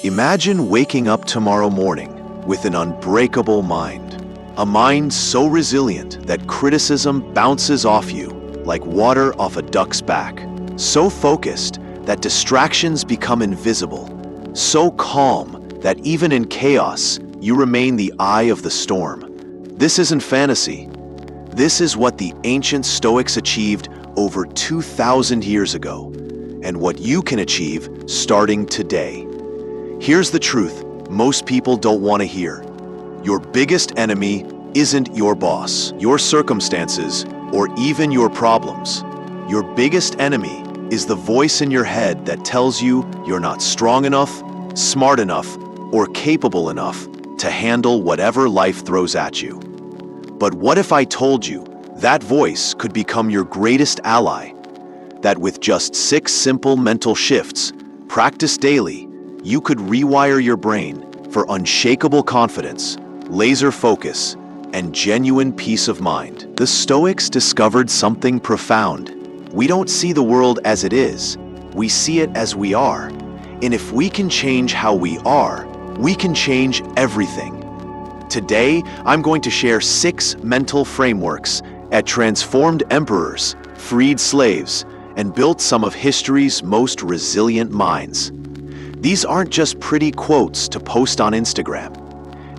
Imagine waking up tomorrow morning with an unbreakable mind. A mind so resilient that criticism bounces off you like water off a duck's back. So focused that distractions become invisible. So calm that even in chaos, you remain the eye of the storm. This isn't fantasy. This is what the ancient Stoics achieved over 2,000 years ago, and what you can achieve starting today. Here's the truth most people don't want to hear. Your biggest enemy isn't your boss, your circumstances, or even your problems. Your biggest enemy is the voice in your head that tells you you're not strong enough, smart enough, or capable enough to handle whatever life throws at you. But what if I told you that voice could become your greatest ally? That with just 6 simple mental shifts, practiced daily, you could rewire your brain for unshakable confidence, laser focus, and genuine peace of mind. The Stoics discovered something profound. We don't see the world as it is, we see it as we are. And if we can change how we are, we can change everything. Today, I'm going to share 6 mental frameworks that transformed emperors, freed slaves, and built some of history's most resilient minds. These aren't just pretty quotes to post on Instagram.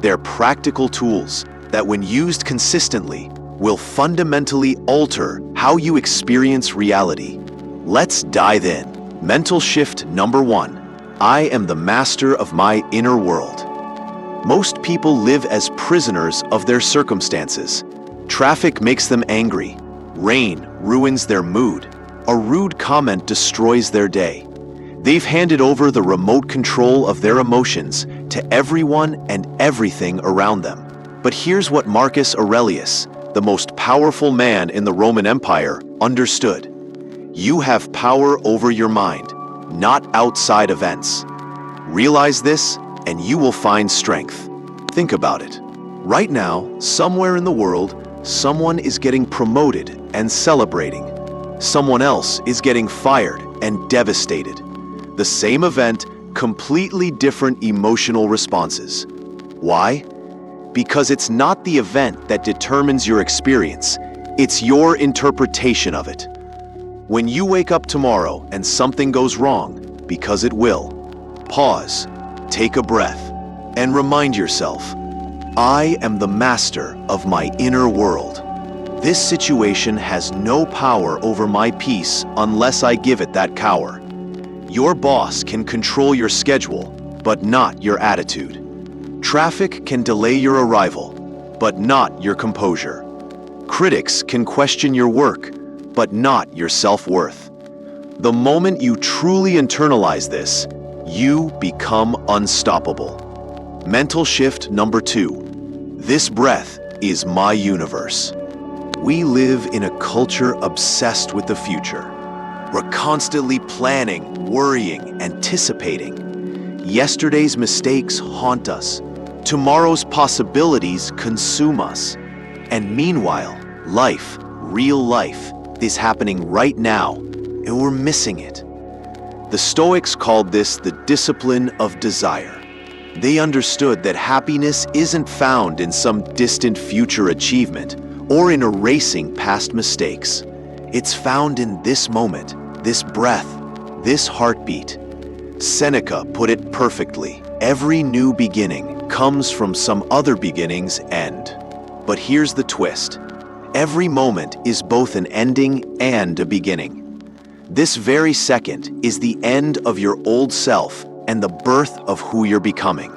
They're practical tools that, when used consistently, will fundamentally alter how you experience reality. Let's dive in. Mental shift number 1. I am the master of my inner world. Most people live as prisoners of their circumstances. Traffic makes them angry. Rain ruins their mood. A rude comment destroys their day. They've handed over the remote control of their emotions to everyone and everything around them. But here's what Marcus Aurelius, the most powerful man in the Roman Empire, understood. You have power over your mind, not outside events. Realize this, and you will find strength. Think about it. Right now, somewhere in the world, someone is getting promoted and celebrating. Someone else is getting fired and devastated. The same event, completely different emotional responses. Why? Because it's not the event that determines your experience, it's your interpretation of it. When you wake up tomorrow and something goes wrong, because it will, pause, take a breath, and remind yourself, I am the master of my inner world. This situation has no power over my peace unless I give it that power. Your boss can control your schedule, but not your attitude. Traffic can delay your arrival, but not your composure. Critics can question your work, but not your self-worth. The moment you truly internalize this, you become unstoppable. Mental shift number 2. This breath is my universe. We live in a culture obsessed with the future. We're constantly planning, worrying, anticipating. Yesterday's mistakes haunt us. Tomorrow's possibilities consume us. And meanwhile, life, real life, is happening right now, and we're missing it. The Stoics called this the discipline of desire. They understood that happiness isn't found in some distant future achievement or in erasing past mistakes. It's found in this moment, this breath, this heartbeat. Seneca put it perfectly. Every new beginning comes from some other beginning's end. But here's the twist. Every moment is both an ending and a beginning. This very second is the end of your old self and the birth of who you're becoming.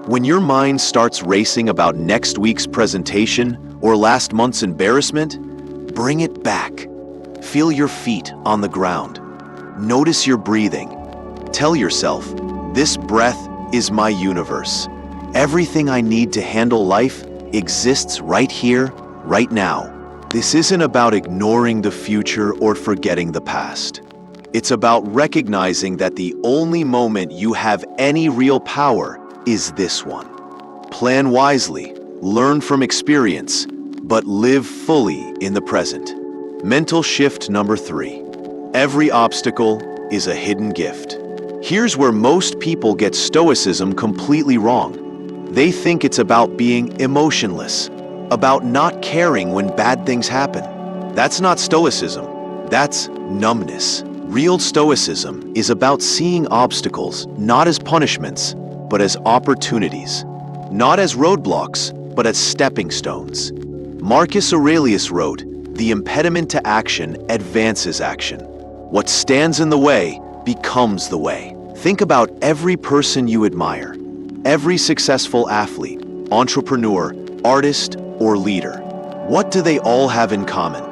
When your mind starts racing about next week's presentation or last month's embarrassment, bring it back. Feel your feet on the ground. Notice your breathing. Tell yourself, this breath is my universe. Everything I need to handle life exists right here, right now. This isn't about ignoring the future or forgetting the past. It's about recognizing that the only moment you have any real power is this one. Plan wisely, learn from experience, but live fully in the present. Mental shift number 3. Every obstacle is a hidden gift. Here's where most people get Stoicism completely wrong. They think it's about being emotionless, about not caring when bad things happen. That's not Stoicism. That's numbness. Real Stoicism is about seeing obstacles not as punishments, but as opportunities. Not as roadblocks, but as stepping stones. Marcus Aurelius wrote, "The impediment to action advances action. What stands in the way becomes the way." Think about every person you admire, every successful athlete, entrepreneur, artist, or leader. What do they all have in common?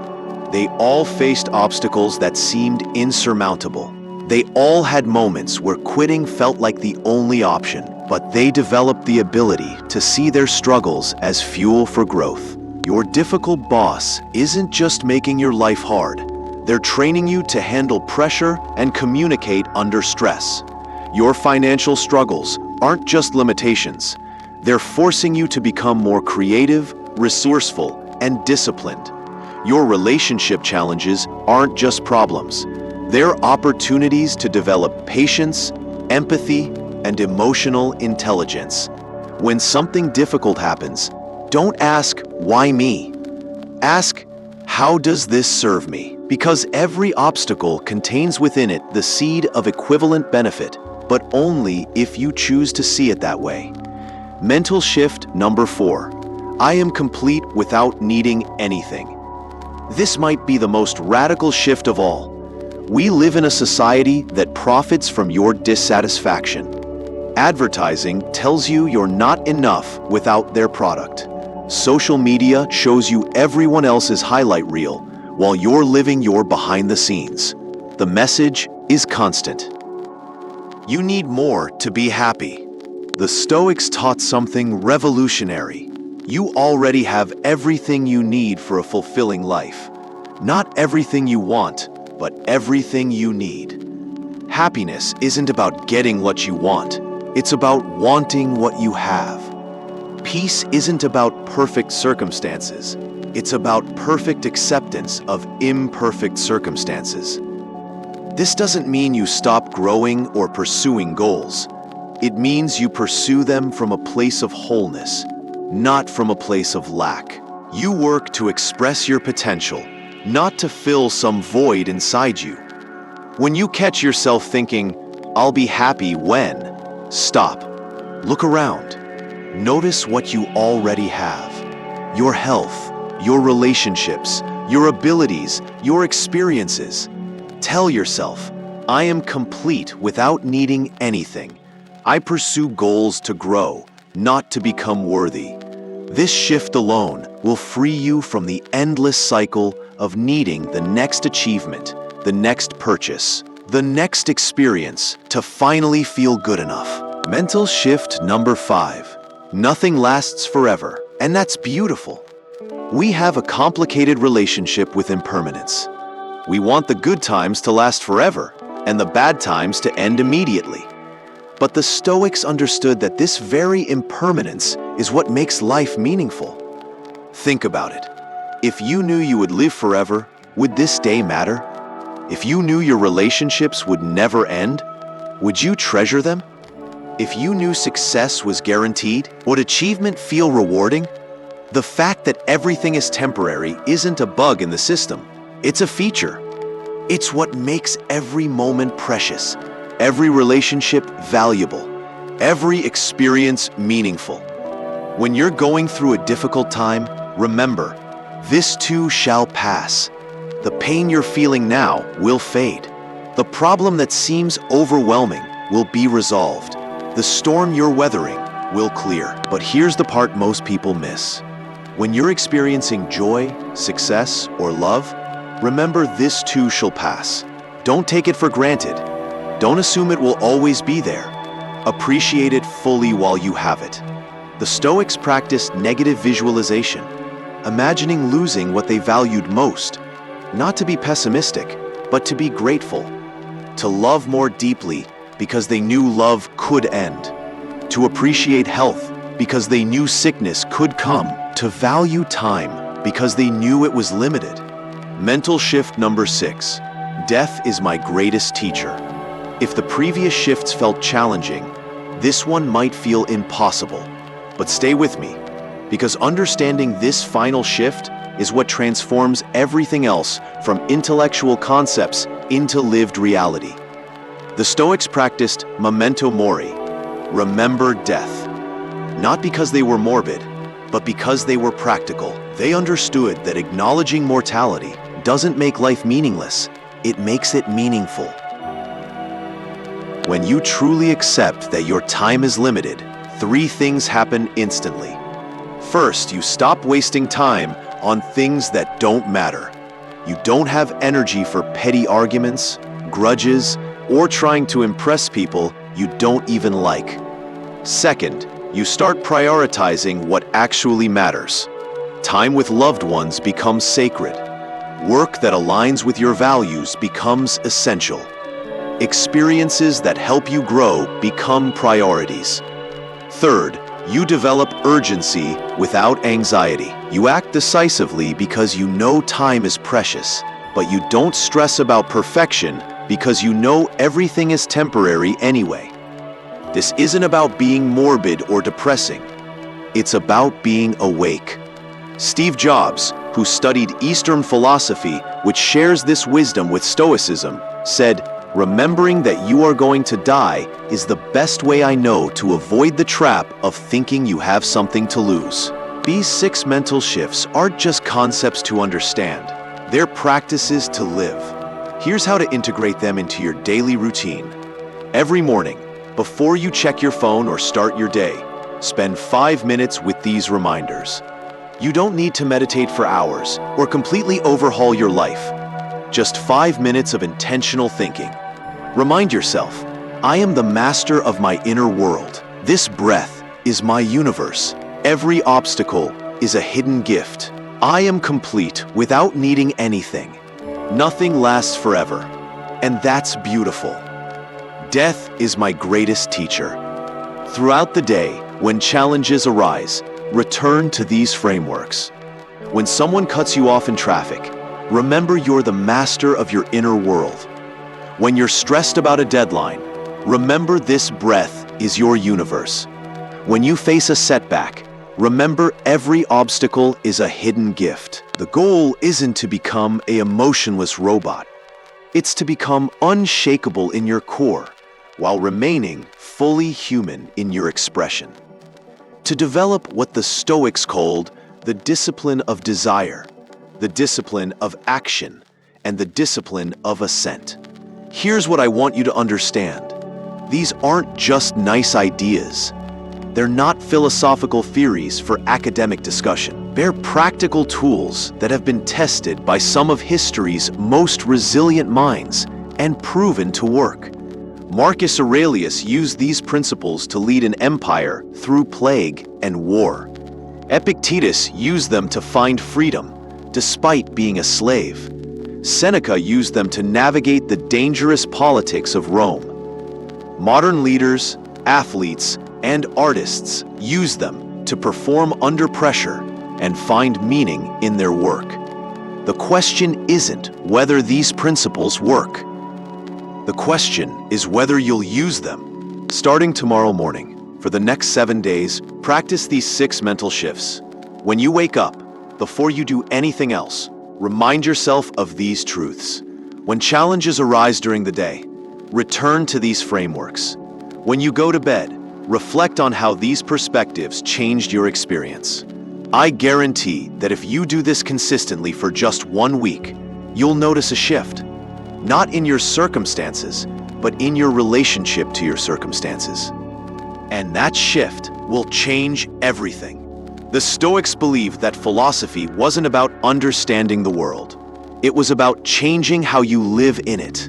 They all faced obstacles that seemed insurmountable. They all had moments where quitting felt like the only option, but they developed the ability to see their struggles as fuel for growth. Your difficult boss isn't just making your life hard. They're training you to handle pressure and communicate under stress. Your financial struggles aren't just limitations. They're forcing you to become more creative, resourceful, and disciplined. Your relationship challenges aren't just problems. They're opportunities to develop patience, empathy, and emotional intelligence. When something difficult happens, don't ask, "Why me?" Ask, "How does this serve me?" Because every obstacle contains within it the seed of equivalent benefit, but only if you choose to see it that way. Mental shift number 4. I am complete without needing anything. This might be the most radical shift of all. We live in a society that profits from your dissatisfaction. Advertising tells you you're not enough without their product. Social media shows you everyone else's highlight reel while you're living your behind the scenes. The message is constant. You need more to be happy. The Stoics taught something revolutionary. You already have everything you need for a fulfilling life. Not everything you want, but everything you need. Happiness isn't about getting what you want. It's about wanting what you have. Peace isn't about perfect circumstances. It's about perfect acceptance of imperfect circumstances. This doesn't mean you stop growing or pursuing goals. It means you pursue them from a place of wholeness, not from a place of lack. You work to express your potential, not to fill some void inside you. When you catch yourself thinking, "I'll be happy when," stop. Look around. Notice what you already have. Your health, your relationships, your abilities, your experiences. Tell yourself, "I am complete without needing anything. I pursue goals to grow, not to become worthy." This shift alone will free you from the endless cycle of needing the next achievement, the next purchase, the next experience to finally feel good enough. Mental shift number 5. Nothing lasts forever, and that's beautiful. We have a complicated relationship with impermanence. We want the good times to last forever, and the bad times to end immediately. But the Stoics understood that this very impermanence is what makes life meaningful. Think about it. If you knew you would live forever, would this day matter? If you knew your relationships would never end, would you treasure them? If you knew success was guaranteed, would achievement feel rewarding? The fact that everything is temporary isn't a bug in the system. It's a feature. It's what makes every moment precious, every relationship valuable, every experience meaningful. When you're going through a difficult time, remember, this too shall pass. The pain you're feeling now will fade. The problem that seems overwhelming will be resolved. The storm you're weathering will clear. But here's the part most people miss. When you're experiencing joy, success, or love, remember this too shall pass. Don't take it for granted. Don't assume it will always be there. Appreciate it fully while you have it. The Stoics practiced negative visualization, imagining losing what they valued most. Not to be pessimistic, but to be grateful. To love more deeply because they knew love could end. To appreciate health because they knew sickness could come. To value time because they knew it was limited. Mental shift number 6. Death is my greatest teacher. If the previous shifts felt challenging, this one might feel impossible. But stay with me, because understanding this final shift is what transforms everything else from intellectual concepts into lived reality. The Stoics practiced memento mori, remember death, not because they were morbid, but because they were practical. They understood that acknowledging mortality doesn't make life meaningless, it makes it meaningful. When you truly accept that your time is limited, three things happen instantly. First, you stop wasting time on things that don't matter. You don't have energy for petty arguments, grudges, or trying to impress people you don't even like. Second, you start prioritizing what actually matters. Time with loved ones becomes sacred. Work that aligns with your values becomes essential. Experiences that help you grow become priorities. Third, you develop urgency without anxiety. You act decisively because you know time is precious, but you don't stress about perfection because you know everything is temporary anyway. This isn't about being morbid or depressing. It's about being awake. Steve Jobs, who studied Eastern philosophy, which shares this wisdom with Stoicism, said, "Remembering that you are going to die is the best way I know to avoid the trap of thinking you have something to lose." These 6 mental shifts aren't just concepts to understand, they're practices to live. Here's how to integrate them into your daily routine. Every morning, before you check your phone or start your day, spend 5 minutes with these reminders. You don't need to meditate for hours or completely overhaul your life. Just 5 minutes of intentional thinking. Remind yourself, I am the master of my inner world. This breath is my universe. Every obstacle is a hidden gift. I am complete without needing anything. Nothing lasts forever, and that's beautiful. Death is my greatest teacher. Throughout the day, when challenges arise, return to these frameworks. When someone cuts you off in traffic, remember you're the master of your inner world. When you're stressed about a deadline, remember this breath is your universe. When you face a setback, remember every obstacle is a hidden gift. The goal isn't to become an emotionless robot. It's to become unshakable in your core, while remaining fully human in your expression. To develop what the Stoics called the discipline of desire, the discipline of action, and the discipline of assent. Here's what I want you to understand. These aren't just nice ideas. They're not philosophical theories for academic discussion. They're practical tools that have been tested by some of history's most resilient minds and proven to work. Marcus Aurelius used these principles to lead an empire through plague and war. Epictetus used them to find freedom, despite being a slave. Seneca used them to navigate the dangerous politics of Rome. Modern leaders, athletes, and artists use them to perform under pressure and find meaning in their work. The question isn't whether these principles work. The question is whether you'll use them. Starting tomorrow morning, for the next 7 days, practice these 6 mental shifts. When you wake up, before you do anything else, remind yourself of these truths. When challenges arise during the day, return to these frameworks. When you go to bed, reflect on how these perspectives changed your experience. I guarantee that if you do this consistently for just 1 week, you'll notice a shift. Not in your circumstances, but in your relationship to your circumstances. And that shift will change everything. The Stoics believed that philosophy wasn't about understanding the world. It was about changing how you live in it.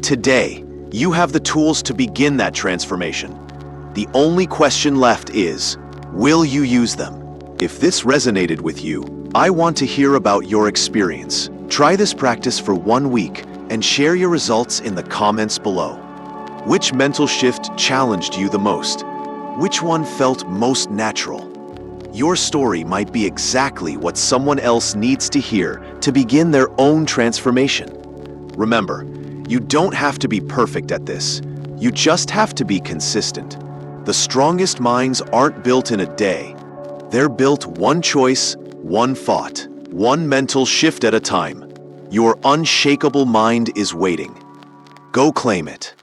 Today, you have the tools to begin that transformation. The only question left is, will you use them? If this resonated with you, I want to hear about your experience. Try this practice for 1 week and share your results in the comments below. Which mental shift challenged you the most? Which one felt most natural? Your story might be exactly what someone else needs to hear to begin their own transformation. Remember, You don't have to be perfect at this. You just have to be consistent. The strongest minds aren't built in a day. They're built one choice, one thought, one mental shift at a time. Your unshakable mind is waiting. Go claim it.